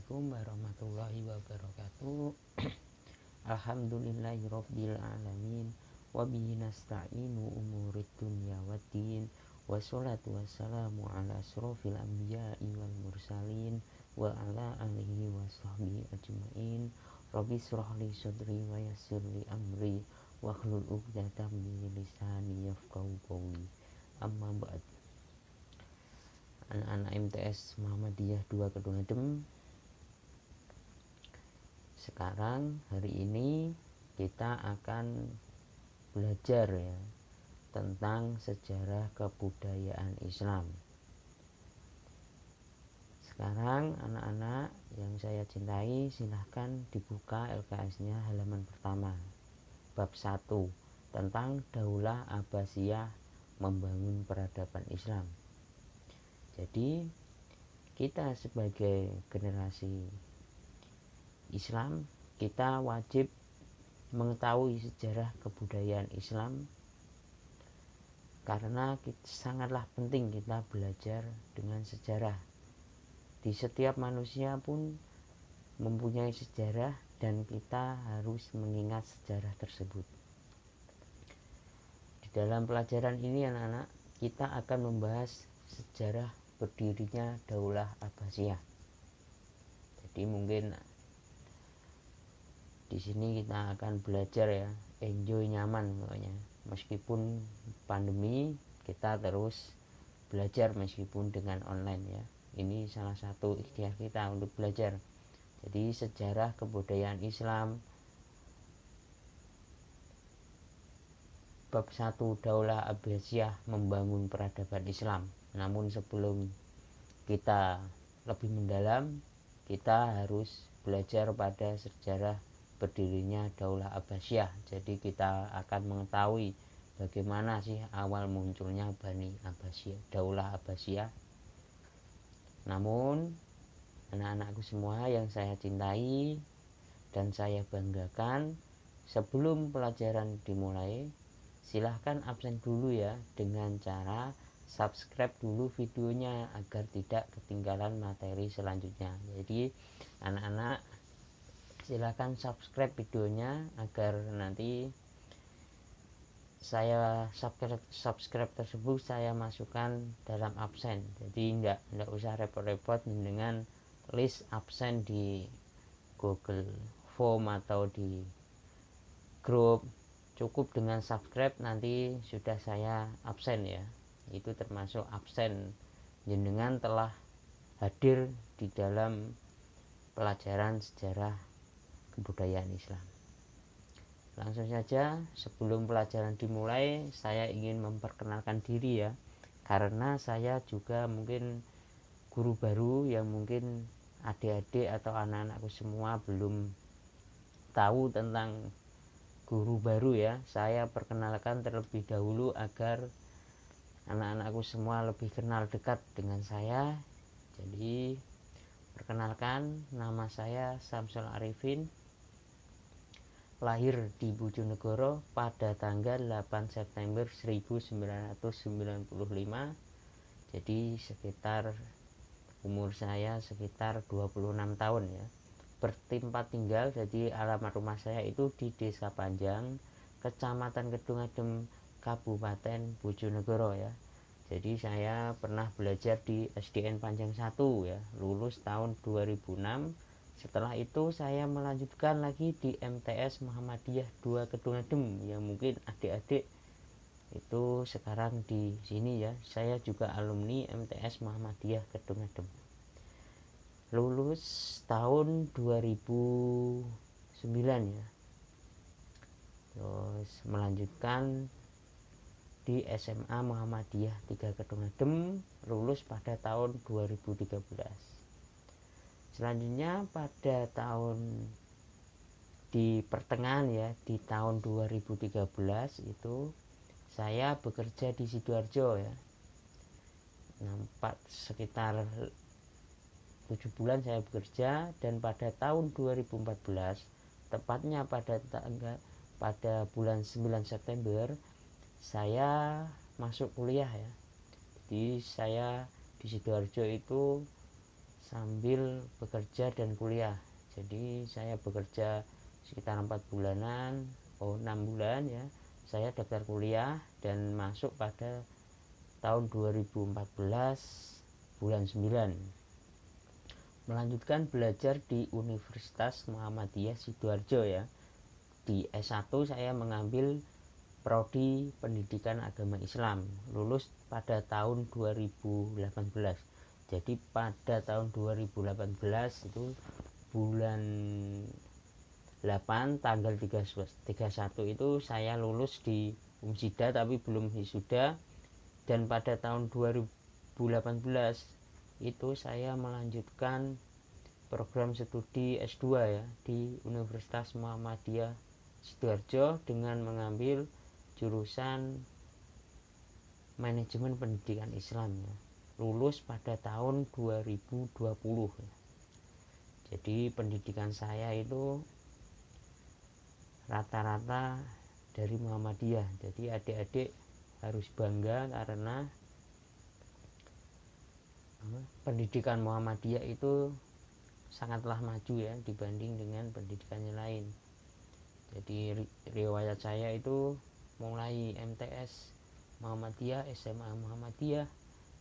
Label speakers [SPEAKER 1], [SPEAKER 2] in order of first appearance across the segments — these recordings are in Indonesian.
[SPEAKER 1] Assalamualaikum warahmatullahi wabarakatuh. Alhamdulillahirabbil alamin wa bihi nasta'inu umurid dunya waddin wassalatu wassalamu ala asrofil anbiya'i wal mursalin wa ala alihi wa sahbihi ajma'in. Rabbi shrah li sadri wa yassir li amri wa hlul 'uqdatam min lisani yafqahu qawli. Amma ba'd. Anak-anak MTS Muhammadiyah 2 Kedung Adem, sekarang hari ini kita akan belajar ya tentang sejarah kebudayaan Islam. Sekarang anak-anak yang saya cintai, silahkan dibuka LKS-nya halaman pertama, bab 1 tentang Daulah Abbasiyah membangun peradaban Islam. Jadi kita sebagai generasi Islam, kita wajib mengetahui sejarah kebudayaan Islam, karena sangatlah penting kita belajar dengan sejarah. Di setiap manusia pun mempunyai sejarah dan kita harus mengingat sejarah tersebut. Di dalam pelajaran ini anak-anak, kita akan membahas sejarah berdirinya Daulah Abbasiyah. Jadi mungkin di sini kita akan belajar ya, enjoy, nyaman pokoknya. Meskipun pandemi, kita terus belajar meskipun dengan online ya. Ini salah satu ikhtiar kita untuk belajar. Jadi sejarah kebudayaan Islam, bab 1 Daulah Abbasiyah membangun peradaban Islam. Namun sebelum kita lebih mendalam, kita harus belajar pada sejarah berdirinya Daulah Abbasiyah. Jadi kita akan mengetahui bagaimana sih awal munculnya Bani Abbasiyah, Daulah Abbasiyah. Namun anak-anakku semua yang saya cintai dan saya banggakan, sebelum pelajaran dimulai, silahkan absen dulu ya dengan cara subscribe dulu videonya agar tidak ketinggalan materi selanjutnya. Jadi anak-anak silahkan subscribe videonya agar nanti saya subscribe tersebut saya masukkan dalam absen. Jadi enggak usah repot-repot dengan list absen di Google Form atau di grup. Cukup dengan subscribe, nanti sudah saya absen ya. Itu termasuk absen jenengan telah hadir di dalam pelajaran sejarah kebudayaan Islam. Langsung saja, sebelum pelajaran dimulai, saya ingin memperkenalkan diri ya, karena saya juga mungkin guru baru yang mungkin adik-adik atau anak-anakku semua belum tahu tentang guru baru ya. Saya perkenalkan terlebih dahulu agar anak-anakku semua lebih kenal dekat dengan saya. Jadi perkenalkan, nama saya Samsul Arifin, lahir di Bojonegoro pada tanggal 8 September 1995. Jadi sekitar umur saya sekitar 26 tahun ya. Bertempat tinggal, jadi alamat rumah saya itu di Desa Panjang, Kecamatan Kedung Adem, Kabupaten Bojonegoro ya. Jadi saya pernah belajar di SDN Panjang 1 ya, lulus tahun 2006. Setelah itu saya melanjutkan lagi di MTS Muhammadiyah 2 Kedung Adem, yang mungkin adik-adik itu sekarang di sini ya. Saya juga alumni MTS Muhammadiyah Kedung Adem. Lulus tahun 2009 ya. Terus melanjutkan di SMA Muhammadiyah 3 Kedung Adem, lulus pada tahun 2013. Selanjutnya pada tahun di pertengahan ya, di tahun 2013 itu saya bekerja di Sidoarjo ya. Nampak sekitar 7 bulan saya bekerja, dan pada tahun 2014, tepatnya pada bulan 9 September, saya masuk kuliah ya. Jadi saya di Sidoarjo itu sambil bekerja dan kuliah. Jadi saya bekerja sekitar 6 bulan ya. Saya daftar kuliah dan masuk pada tahun 2014 bulan 9. Melanjutkan belajar di Universitas Muhammadiyah Sidoarjo ya. Di S1 saya mengambil prodi Pendidikan Agama Islam, lulus pada tahun 2018. Jadi pada tahun 2018 itu bulan 8 tanggal 31 itu saya lulus di Umsida tapi belum wisuda, dan pada tahun 2018 itu saya melanjutkan program studi S2 ya di Universitas Muhammadiyah Sidoarjo dengan mengambil jurusan Manajemen Pendidikan Islam ya. Lulus pada tahun 2020 ya. Jadi pendidikan saya itu rata-rata dari Muhammadiyah. Jadi adik-adik harus bangga karena pendidikan Muhammadiyah itu sangatlah maju ya dibanding dengan pendidikan yang lain. Jadi riwayat saya itu mulai MTS Muhammadiyah, SMA Muhammadiyah,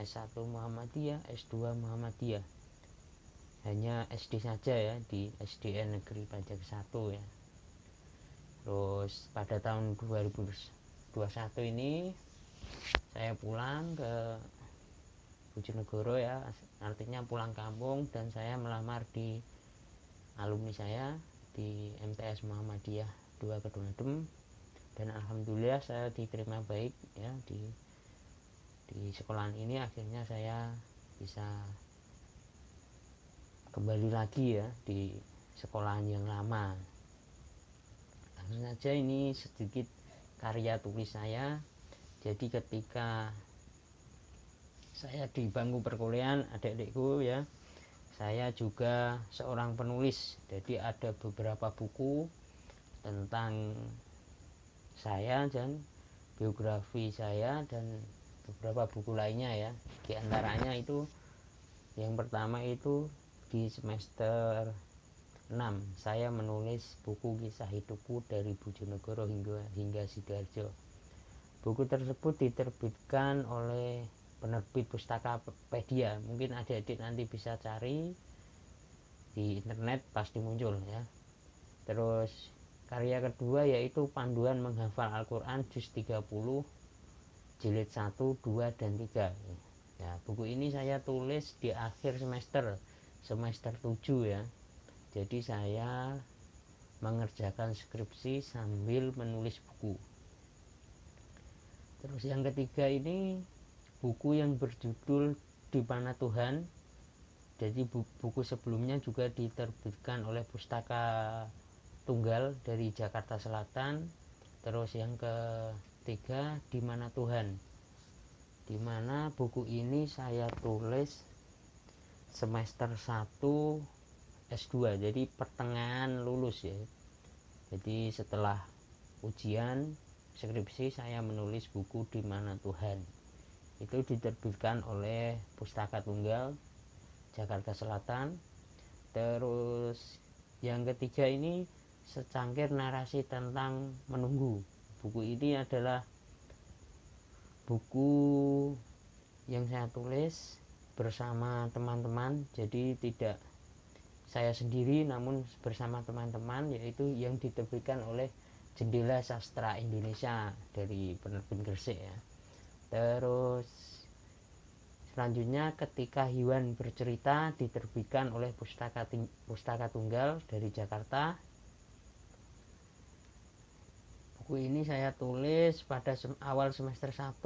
[SPEAKER 1] S1 Muhammadiyah, S2 Muhammadiyah. Hanya SD saja ya di SDN Negeri Pajak 1 ya. Terus pada tahun 2021 ini saya pulang ke Bojonegoro ya, artinya pulang kampung, dan saya melamar di alumni saya di MTS Muhammadiyah 2 Kedungadem, dan alhamdulillah saya diterima baik ya di sekolahan ini. Akhirnya saya bisa kembali lagi ya di sekolahan yang lama. Langsung saja ini sedikit karya tulis saya. Jadi ketika saya di bangku perkuliahan, adik-adikku ya, saya juga seorang penulis. Jadi ada beberapa buku tentang saya dan biografi saya dan beberapa buku lainnya ya. Di antaranya itu yang pertama itu di semester 6 saya menulis buku kisah hidupku dari Bojonegoro hingga Sidoarjo. Buku tersebut diterbitkan oleh penerbit Pustakapedia. Mungkin adik-adik nanti bisa cari di internet, pasti muncul ya. Terus karya kedua yaitu panduan menghafal Al-Quran juz 30 jilid 1, 2, dan 3 ya. Buku ini saya tulis di akhir semester 7 ya. Jadi saya mengerjakan skripsi sambil menulis buku. Terus yang ketiga ini buku yang berjudul Di Mana Tuhan. Jadi buku sebelumnya juga diterbitkan oleh Pustaka Tunggal dari Jakarta Selatan. Terus yang ketiga Di Mana Tuhan, di mana buku ini saya tulis semester 1 S2, jadi pertengahan lulus ya. Jadi setelah ujian skripsi saya menulis buku Di Mana Tuhan. Itu diterbitkan oleh Pustaka Tunggal Jakarta Selatan. Terus yang ketiga ini Secangkir Narasi Tentang Menunggu. Buku ini adalah buku yang saya tulis bersama teman-teman, jadi tidak saya sendiri namun bersama teman-teman, yaitu yang diterbitkan oleh Jendela Sastra Indonesia dari penerbit Gresik ya. Terus selanjutnya Ketika Hewan Bercerita diterbitkan oleh Pustaka Tunggal dari Jakarta. Buku ini saya tulis pada awal semester 1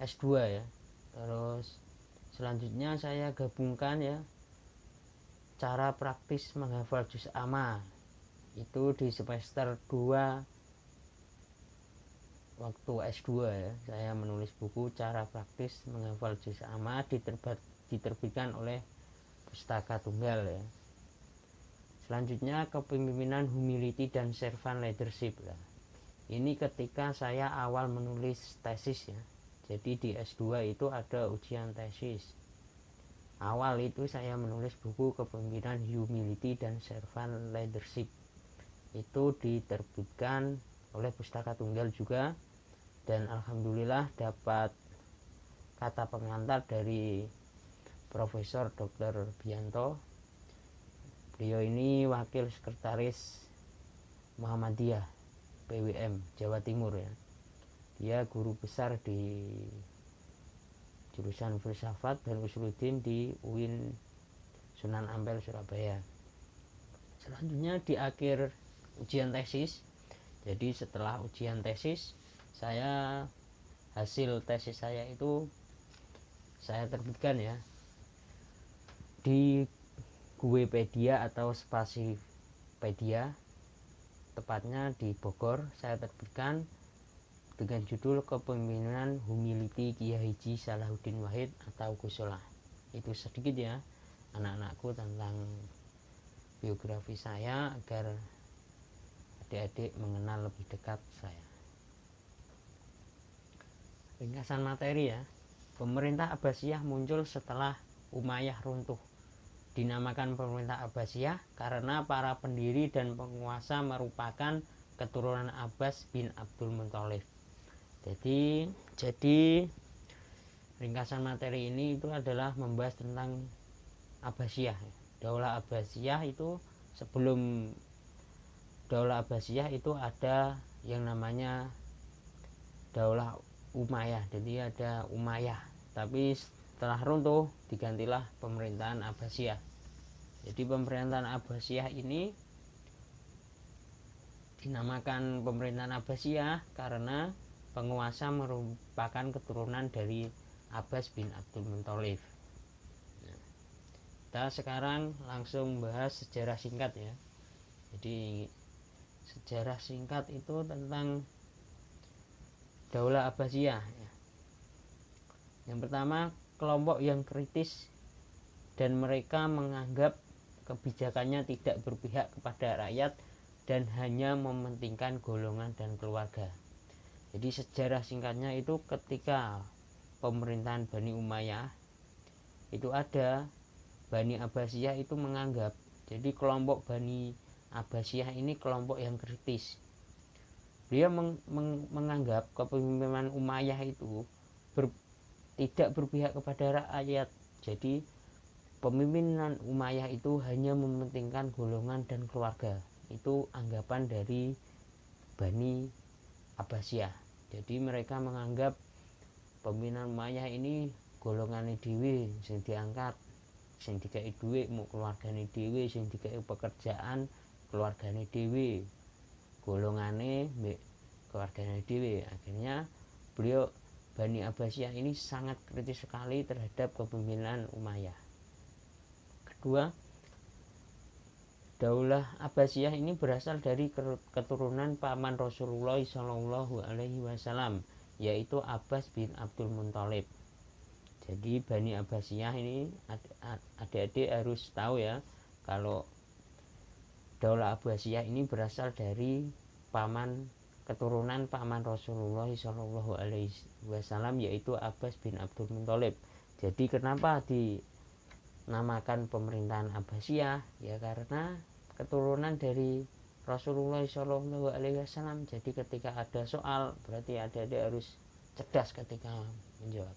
[SPEAKER 1] S2 ya. Terus selanjutnya saya gabungkan ya cara praktis menghafal juz amma. Itu di semester 2 waktu S2 ya. Saya menulis buku cara praktis menghafal juz amma, diterbitkan oleh Pustaka Tunggal ya. Selanjutnya Kepemimpinan, Humility, dan Servant Leadership ya. Ini ketika saya awal menulis tesis ya. Jadi di S2 itu ada ujian tesis. awal itu saya menulis buku Kepemimpinan Humility dan Servant Leadership. Itu diterbitkan oleh Pustaka Tunggal juga, dan alhamdulillah dapat kata pengantar dari Profesor Dr. Bianto. Beliau ini wakil sekretaris Muhammadiyah PWM Jawa Timur ya. Dia guru besar di jurusan filsafat dan usuluddin di UIN Sunan Ampel Surabaya. Selanjutnya di akhir ujian tesis, jadi setelah ujian tesis hasil tesis saya itu saya terbitkan ya di Guepedia atau Spasipedia, tepatnya di Bogor. Saya terbitkan dengan judul Kepemimpinan Humility Kiai Haji Salahuddin Wahid atau Gusola. Itu sedikit ya anak-anakku tentang biografi saya agar adik-adik mengenal lebih dekat saya. Ringkasan materi ya. Pemerintah Abbasiyah muncul setelah Umayyah runtuh. Dinamakan pemerintah Abbasiyah karena para pendiri dan penguasa merupakan keturunan Abbas bin Abdul Muthalib. Jadi ringkasan materi ini itu adalah membahas tentang Abbasiyah. Daulah Abbasiyah itu, sebelum Daulah Abbasiyah itu ada yang namanya Daulah Umayyah. Jadi ada Umayyah, tapi setelah runtuh digantilah pemerintahan Abbasiyah. Jadi pemerintahan Abbasiyah ini dinamakan pemerintahan Abbasiyah karena penguasa merupakan keturunan dari Abbas bin Abdul Muthalib. Kita sekarang langsung bahas sejarah singkat ya. Jadi sejarah singkat itu tentang Daulah Abbasiyah ya. Yang pertama, kelompok yang kritis dan mereka menganggap kebijakannya tidak berpihak kepada rakyat dan hanya mementingkan golongan dan keluarga. Jadi sejarah singkatnya itu ketika pemerintahan Bani Umayyah itu ada, Bani Abbasiyah itu menganggap, jadi kelompok Bani Abbasiyah ini kelompok yang kritis. Dia menganggap kepemimpinan Umayyah itu tidak berpihak kepada rakyat. Jadi pemimpinan Umayyah itu hanya mementingkan golongan dan keluarga. Itu anggapan dari Bani Abbasiyah. Jadi mereka menganggap pemimpinan Umayyah ini golongan dhewe sing diangkat, sing dikai dhuwit mau keluargane dhewe, sing dikai pekerjaan keluargane dhewe, golongane mbek keluargane dhewe. Akhirnya beliau Bani Abbasiyah ini sangat kritis sekali terhadap kepemimpinan Umayyah. Kedua, Daulah Abbasiyah ini berasal dari keturunan paman Rasulullah Shallallahu Alaihi Wasallam, yaitu Abbas bin Abdul Muthalib. Jadi Bani Abbasiyah ini adik-adik harus tahu ya, kalau Daulah Abbasiyah ini berasal dari keturunan paman Rasulullah Shallallahu Alaihi Wasallam, yaitu Abbas bin Abdul Muthalib. Jadi kenapa dinamakan pemerintahan Abbasiyah? Ya karena keturunan dari Rasulullah Shallallahu Alaihi Wasallam. Jadi ketika ada soal, berarti adik-adik harus cerdas ketika menjawab.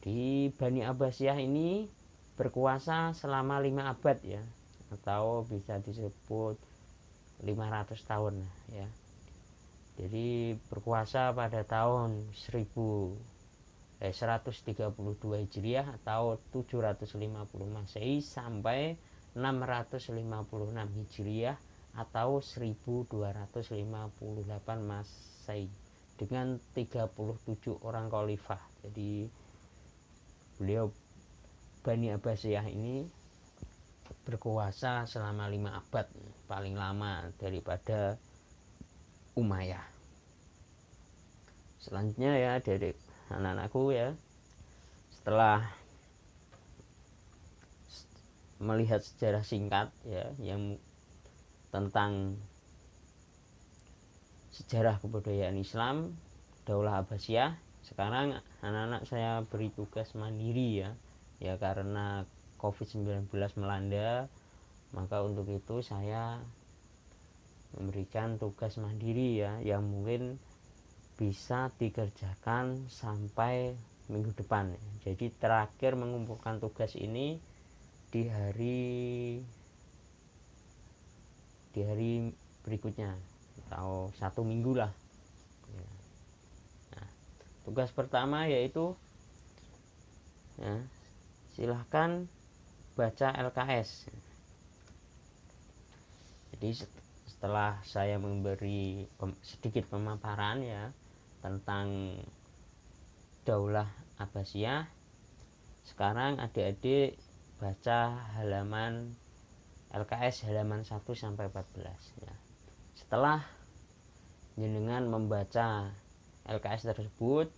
[SPEAKER 1] Jadi Bani Abbasiyah ini berkuasa selama 5 abad ya, atau bisa disebut 500 tahun ya. Jadi berkuasa pada tahun 132 Hijriah atau 750 Masehi sampai 656 Hijriah atau 1258 Masehi dengan 37 orang khalifah. Jadi beliau Bani Abbasiyah ini berkuasa selama 5 abad, paling lama daripada Umayyah. Selanjutnya ya dari anak-anakku ya, setelah melihat sejarah singkat ya yang tentang sejarah kebudayaan Islam Daulah Abbasiyah, sekarang anak-anak saya beri tugas mandiri ya, ya karena COVID-19 melanda, maka untuk itu saya memberikan tugas mandiri ya, yang mungkin bisa dikerjakan sampai minggu depan. Jadi terakhir mengumpulkan tugas ini di hari berikutnya atau 1 minggu lah. Nah, tugas pertama yaitu ya, silahkan baca LKS. Jadi setelah saya memberi sedikit pemaparan ya tentang Daulah Abbasiyah, sekarang adik-adik baca halaman LKS halaman 1 sampai 14 ya. Setelah jenengan membaca LKS tersebut,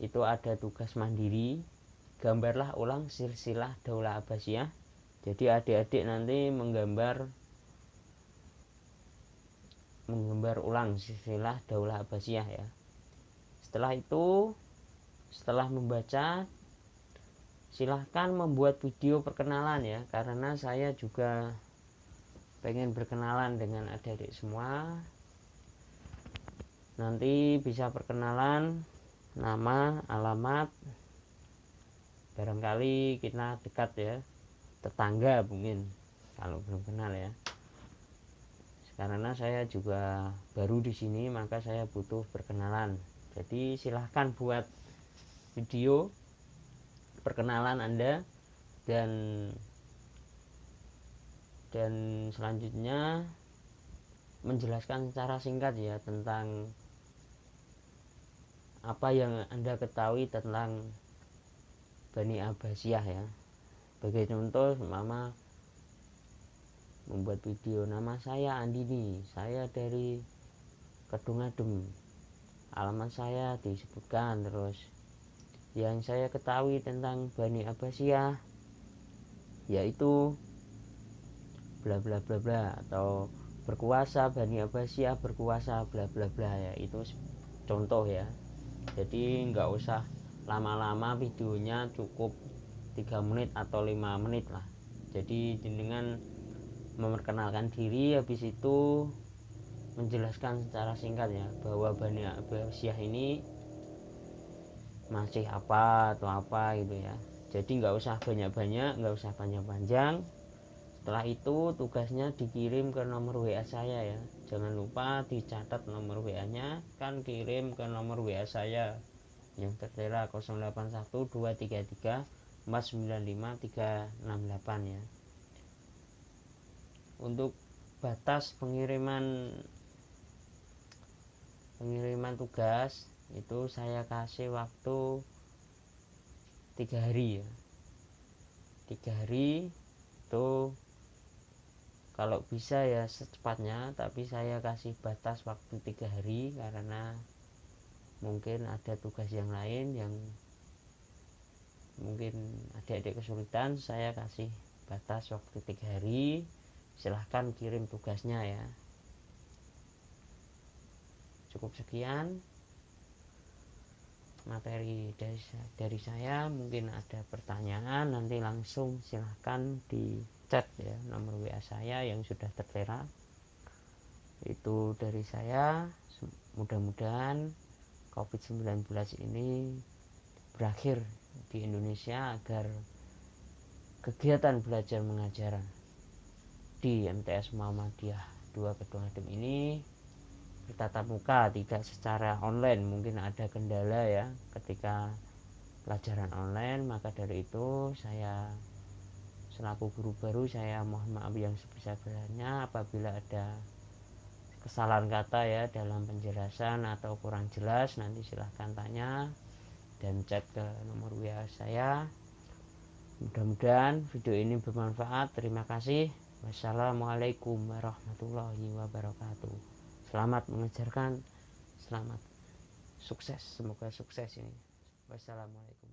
[SPEAKER 1] itu ada tugas mandiri, gambarlah ulang silsilah Daulah Abbasiyah. Jadi adik-adik nanti menggambar ulang silsilah Daulah Abbasiyah ya. Setelah itu, setelah membaca, silahkan membuat video perkenalan ya, karena saya juga pengen berkenalan dengan adik-adik semua. Nanti bisa perkenalan, nama, alamat, barangkali kita dekat ya, tetangga mungkin kalau belum kenal ya. Karena saya juga baru di sini, maka saya butuh perkenalan. Jadi silahkan buat video perkenalan Anda, dan selanjutnya menjelaskan secara singkat ya tentang apa yang Anda ketahui tentang Bani Abbasiyah ya. Sebagai contoh, mama membuat video, nama saya Andini, saya dari Kedungadem, alamat saya disebutkan, terus yang saya ketahui tentang Bani Abbasiyah yaitu bla bla bla bla, atau berkuasa Bani Abbasiyah, berkuasa bla bla bla ya, itu contoh ya. Jadi nggak usah lama-lama videonya, cukup 3 menit atau 5 menit lah. Jadi dengan memperkenalkan diri, habis itu menjelaskan secara singkat ya bahwa Bani Abbasiyah ini masih apa atau apa gitu ya. Jadi nggak usah banyak-banyak, nggak usah panjang-panjang. Setelah itu tugasnya dikirim ke nomor WA saya ya. Jangan lupa dicatat nomor WA-nya, kan kirim ke nomor WA saya yang tertera 081233495368 ya. Untuk batas pengiriman tugas itu saya kasih waktu 3 hari ya. 3 hari itu kalau bisa ya secepatnya, tapi saya kasih batas waktu 3 hari karena mungkin ada tugas yang lain yang mungkin adik-adik kesulitan. Saya kasih batas waktu 3 hari, silahkan kirim tugasnya ya. Cukup sekian materi dari saya. Mungkin ada pertanyaan, nanti langsung silahkan di chat ya nomor WA saya yang sudah tertera. Itu dari saya. Mudah-mudahan COVID-19 ini berakhir di Indonesia agar kegiatan belajar mengajar di MTS Muhammadiyah 2 Kedungadem ini bertatap muka, tidak secara online. Mungkin ada kendala ya ketika pelajaran online, maka dari itu saya selaku guru baru, saya mohon maaf yang sebesar-besarnya apabila ada kesalahan kata ya dalam penjelasan atau kurang jelas. Nanti silahkan tanya dan chat ke nomor WA saya. Mudah-mudahan video ini bermanfaat. Terima kasih. Wassalamualaikum warahmatullahi wabarakatuh. Selamat mengajarkan, selamat sukses, semoga sukses ini. Wassalamualaikum.